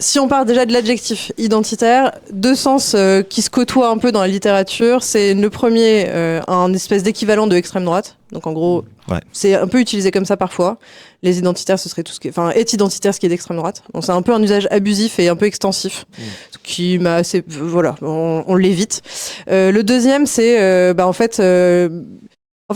si on part déjà de l'adjectif identitaire, deux sens qui se côtoient un peu dans la littérature. C'est le premier, un espèce d'équivalent de extrême droite. Donc en gros, c'est un peu utilisé comme ça parfois. Les identitaires, ce serait tout ce qui est identitaire, ce qui est d'extrême droite. Donc c'est un peu un usage abusif et un peu extensif, qui m'a assez, voilà, on l'évite. Le deuxième, c'est, en fait,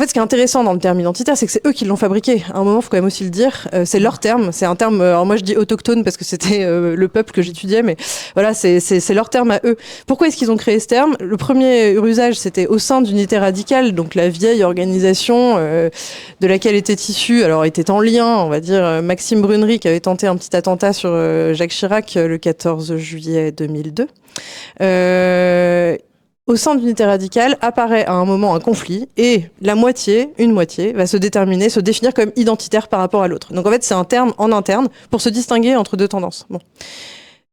ce qui est intéressant dans le terme identitaire, c'est que c'est eux qui l'ont fabriqué. À un moment, il faut quand même aussi le dire. C'est leur terme. C'est un terme. Alors moi, je dis autochtone parce que c'était le peuple que j'étudiais, mais voilà, c'est leur terme à eux. Pourquoi est-ce qu'ils ont créé ce terme ? Le premier usage, c'était au sein d'Unité radicale, donc la vieille organisation de laquelle était issu, alors était en lien, on va dire, Maxime Brunery qui avait tenté un petit attentat sur Jacques Chirac le 14 juillet 2002. Au sein d'Unité radicale apparaît à un moment un conflit et une moitié va se définir comme identitaire par rapport à l'autre. Donc en fait, c'est un terme en interne pour se distinguer entre deux tendances. Bon.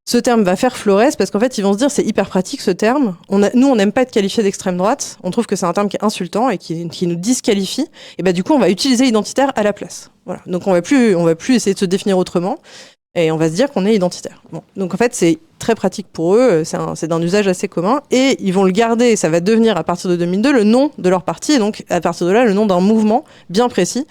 Ce terme va faire florès parce qu'en fait, ils vont se dire c'est hyper pratique ce terme. Nous, on n'aime pas être qualifié d'extrême droite. On trouve que c'est un terme qui est insultant et qui nous disqualifie. Et bah du coup, on va utiliser identitaire à la place. Voilà. Donc on va plus essayer de se définir autrement. Et on va se dire qu'on est identitaire. Bon. Donc en fait, c'est très pratique pour eux, c'est d'un usage assez commun, et ils vont le garder, et ça va devenir à partir de 2002 le nom de leur parti, et donc à partir de là le nom d'un mouvement bien précis,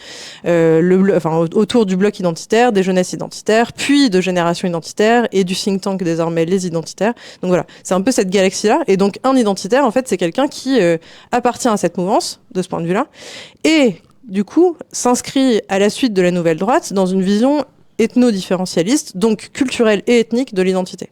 autour du bloc identitaire, des jeunesses identitaires, puis de Génération identitaire, et du think tank désormais les identitaires. Donc voilà, c'est un peu cette galaxie-là, et donc un identitaire, en fait, c'est quelqu'un qui appartient à cette mouvance, de ce point de vue-là, et du coup s'inscrit à la suite de la nouvelle droite dans une vision ethno-différentialiste, donc culturelle et ethnique de l'identité.